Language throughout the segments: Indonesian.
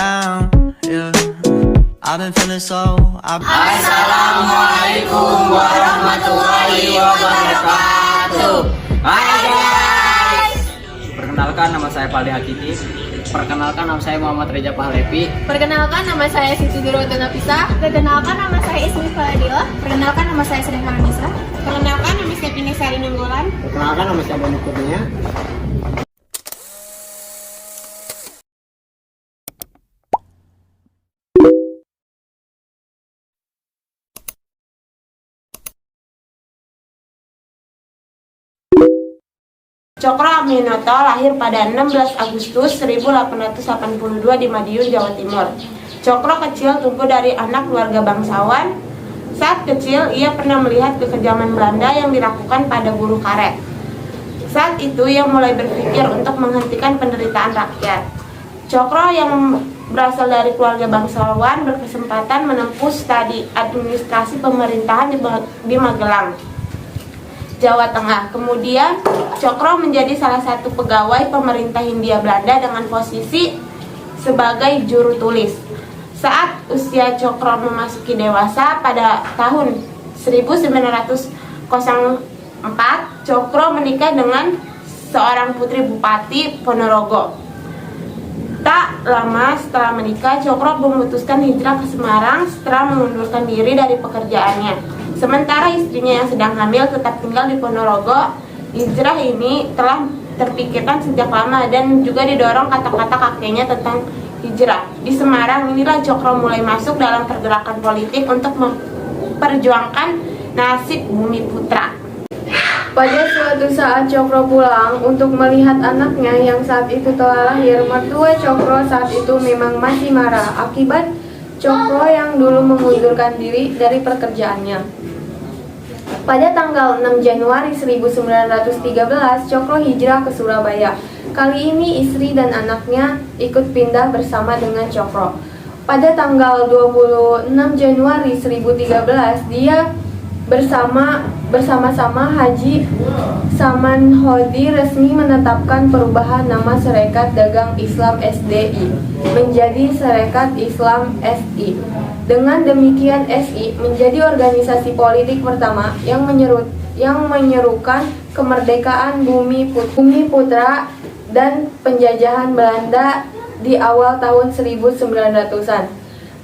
down. Yeah, I've been feeling so. Assalamualaikum warahmatullahi wabarakatuh. Hai guys. Perkenalkan, nama saya Paldi Hakiki. Perkenalkan, nama saya Muhammad Reza Pahlevi. Perkenalkan, nama saya Siti Durwata Nafisa. Perkenalkan, nama saya Ismi Faladila. Perkenalkan, nama saya Sedang Farhanisa. Perkenalkan, nama saya Pini Sari Nanggolan. Perkenalkan, nama saya Bonu Kurnia. Cokro Aminoto lahir pada 16 Agustus 1882 di Madiun, Jawa Timur. Cokro kecil tumbuh dari anak keluarga bangsawan. Saat kecil, ia pernah melihat kekejaman Belanda yang dilakukan pada buruh karet. Saat itu, ia mulai berpikir untuk menghentikan penderitaan rakyat. Cokro yang berasal dari keluarga bangsawan berkesempatan menempuh studi administrasi pemerintahan di Magelang, Jawa Tengah. Kemudian, Cokro menjadi salah satu pegawai pemerintah Hindia Belanda dengan posisi sebagai juru tulis. Saat usia Cokro memasuki dewasa pada tahun 1904, Cokro menikah dengan seorang putri Bupati Ponorogo. Tak lama setelah menikah, Cokro memutuskan hijrah ke Semarang setelah mengundurkan diri dari pekerjaannya. Sementara istrinya yang sedang hamil tetap tinggal di Ponorogo. Hijrah ini telah terpikirkan sejak lama dan juga didorong kata-kata kakeknya tentang hijrah. Di Semarang inilah Cokro mulai masuk dalam pergerakan politik untuk memperjuangkan nasib Bumi Putra. Pada suatu saat Cokro pulang untuk melihat anaknya yang saat itu telah lahir. Mertua Cokro saat itu memang masih marah akibat Cokro yang dulu mengundurkan diri dari pekerjaannya. Pada tanggal 6 Januari 1913, Cokro hijrah ke Surabaya. Kali ini istri dan anaknya ikut pindah bersama dengan Cokro. Pada tanggal 26 Januari 2013, dia bersama-sama Haji Samanhudi resmi menetapkan perubahan nama Sarekat Dagang Islam SDI menjadi Sarekat Islam SI. Dengan demikian SI menjadi organisasi politik pertama yang menyerukan kemerdekaan Bumi Putra dan penjajahan Belanda di awal tahun 1900-an.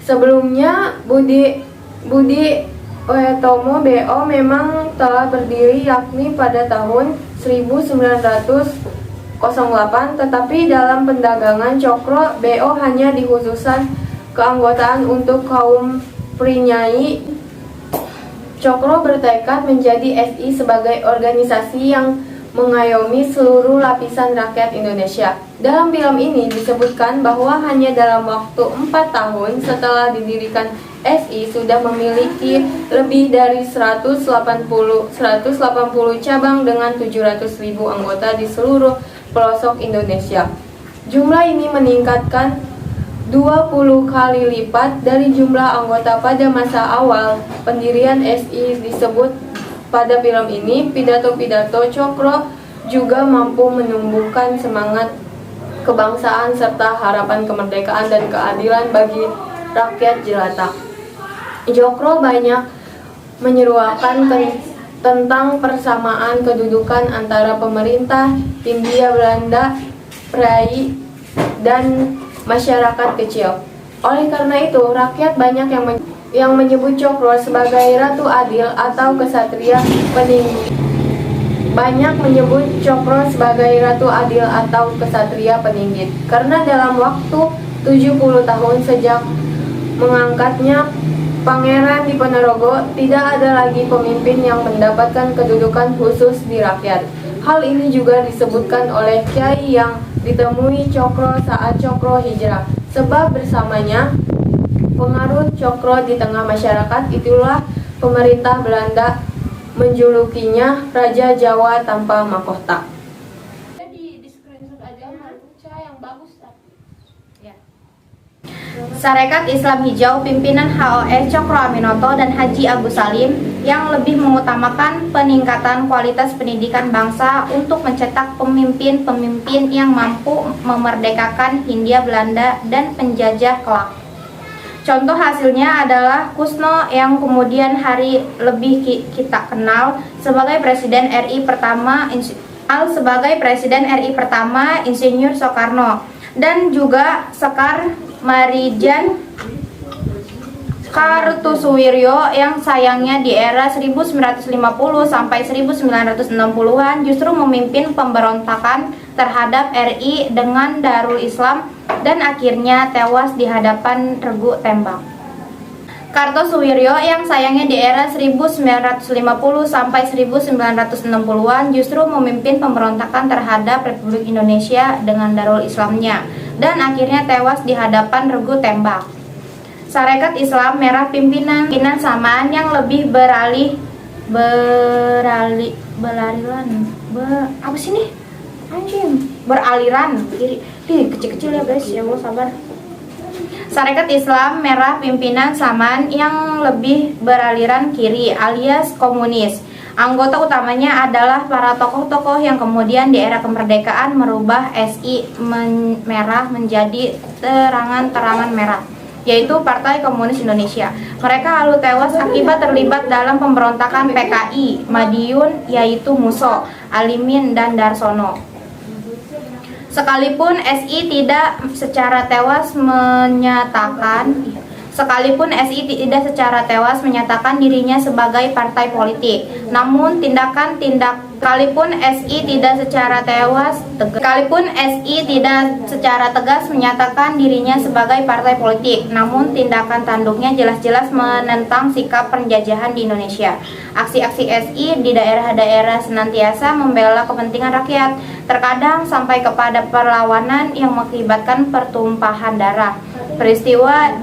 Sebelumnya Budi Uetomo BO memang telah berdiri yakni pada tahun 1908, tetapi dalam pendagangan Cokro BO hanya dikhususkan keanggotaan untuk kaum prinyai. Cokro bertekad menjadi SI sebagai organisasi yang mengayomi seluruh lapisan rakyat Indonesia. Dalam film ini disebutkan bahwa hanya dalam waktu 4 tahun setelah didirikan SI sudah memiliki lebih dari 180 cabang dengan 700.000 anggota di seluruh pelosok Indonesia. Jumlah ini meningkatkan 20 kali lipat dari jumlah anggota pada masa awal pendirian SI disebut. Pada film ini, pidato-pidato Cokro juga mampu menumbuhkan semangat kebangsaan serta harapan kemerdekaan dan keadilan bagi rakyat jelata. Cokro banyak menyeruakan tentang persamaan kedudukan antara pemerintah Hindia Belanda, Prai, dan masyarakat kecil. Oleh karena itu, rakyat banyak yang menyebut Cokro sebagai Ratu Adil atau Kesatria Peninggi. Banyak menyebut Cokro sebagai Ratu Adil atau Kesatria Peninggi karena dalam waktu 70 tahun sejak mengangkatnya Pangeran di Ponorogo, tidak ada lagi pemimpin yang mendapatkan kedudukan khusus di rakyat. Hal ini juga disebutkan oleh Kiai yang ditemui Cokro saat Cokro hijrah. Sebab bersamanya pengaruh Cokro di tengah masyarakat, itulah pemerintah Belanda menjulukinya Raja Jawa tanpa mahkota. Jadi di screenshot aja yang bagus. Sarekat Islam Hijau pimpinan HOE Cokro Aminoto dan Haji Agus Salim yang lebih mengutamakan peningkatan kualitas pendidikan bangsa untuk mencetak pemimpin-pemimpin yang mampu memerdekakan Hindia Belanda dan penjajah kelak. Contoh hasilnya adalah Kusno yang kemudian hari lebih kita kenal sebagai Presiden RI pertama Insinyur Soekarno, dan juga Sekar Marijan Kartosuwiryo yang sayangnya di era 1950 sampai 1960-an justru memimpin pemberontakan terhadap RI dengan Darul Islam dan akhirnya tewas di hadapan regu tembak. Kartosuwiryo yang sayangnya di era 1950 sampai 1960-an justru memimpin pemberontakan terhadap Republik Indonesia dengan Darul Islamnya dan akhirnya tewas di hadapan regu tembak. Sarekat Islam Merah pimpinan Samaan yang lebih beraliran kecil-kecil ya guys, ya Allah sabar. Sarekat Islam Merah pimpinan Samaan yang lebih beraliran kiri alias komunis. Anggota utamanya adalah para tokoh-tokoh yang kemudian di era kemerdekaan merubah SI merah menjadi terangan-terangan merah, yaitu Partai Komunis Indonesia. Mereka lalu tewas akibat terlibat dalam pemberontakan PKI, Madiun, yaitu Muso, Alimin, dan Darsono. Sekalipun SI tidak secara tewas menyatakan dirinya sebagai partai politik, namun sekalipun SI tidak secara tegas menyatakan dirinya sebagai partai politik, namun tindakan tanduknya jelas-jelas menentang sikap penjajahan di Indonesia. Aksi-aksi SI di daerah-daerah senantiasa membela kepentingan rakyat, terkadang sampai kepada perlawanan yang mengakibatkan pertumpahan darah. Peristiwa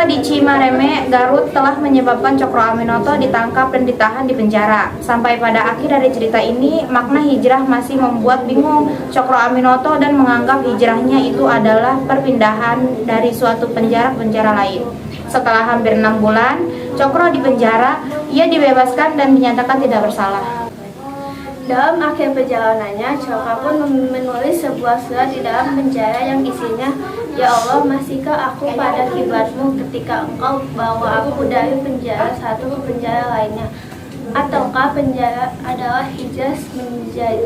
di Cimareme, Garut telah menyebabkan Cokro Aminoto ditangkap dan ditahan di penjara. Sampai pada akhir dari cerita ini, makna hijrah masih membuat bingung Cokro Aminoto dan menganggap hijrahnya itu adalah perpindahan dari suatu penjara ke penjara lain. Setelah hampir 6 bulan, Cokro di penjara, ia dibebaskan dan dinyatakan tidak bersalah. Dalam akhir perjalanannya, Cokro pun menulis sebuah surat di dalam penjara yang isinya, "Ya Allah, masihkah aku pada kiblatmu ketika Engkau bawa aku dari penjara satu ke penjara lainnya? Ataukah penjara adalah hijrah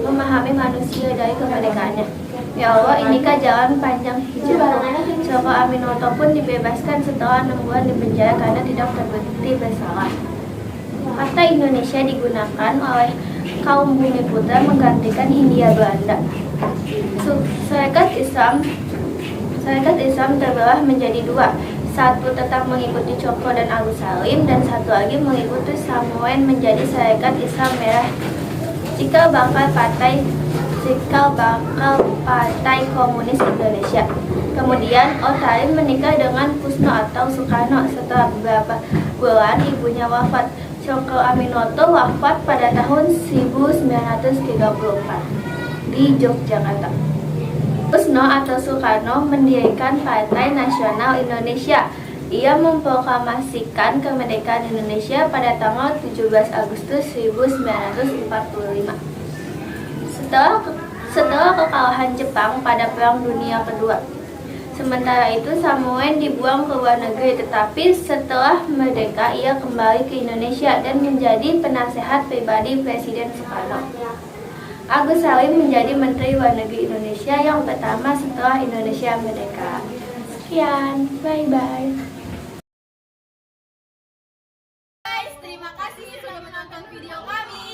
memahami manusia dari kemerdekaannya? Ya Allah, inikah jalan panjang hijrahku?" Cokro Aminoto pun dibebaskan setelah 6 bulan di penjara karena tidak terbukti bersalah. Partai Indonesia digunakan oleh kaum Bumi Putra menggantikan Hindia Belanda. Sarekat Islam terbelah menjadi dua. Satu tetap mengikuti Cokro dan Agus Salim, dan satu lagi mengikuti Samoen menjadi Sarekat Islam Merah. Cikal bakal Partai Komunis Indonesia. Kemudian Salim menikah dengan Kusno atau Soekarno. Setelah beberapa bulan ibunya wafat. Cokro Aminoto wafat pada tahun 1934 di Yogyakarta. Kusno atau Soekarno mendirikan Partai Nasional Indonesia. Ia memproklamasikan kemerdekaan Indonesia pada tanggal 17 Agustus 1945. Setelah kekalahan Jepang pada Perang Dunia Kedua. Sementara itu Samoen dibuang ke luar negeri, tetapi setelah merdeka ia kembali ke Indonesia dan menjadi penasehat pribadi Presiden Soekarno. Agus Salim menjadi Menteri Luar Negeri Indonesia yang pertama setelah Indonesia merdeka. Sekian, bye-bye. Guys, terima kasih sudah menonton video kami.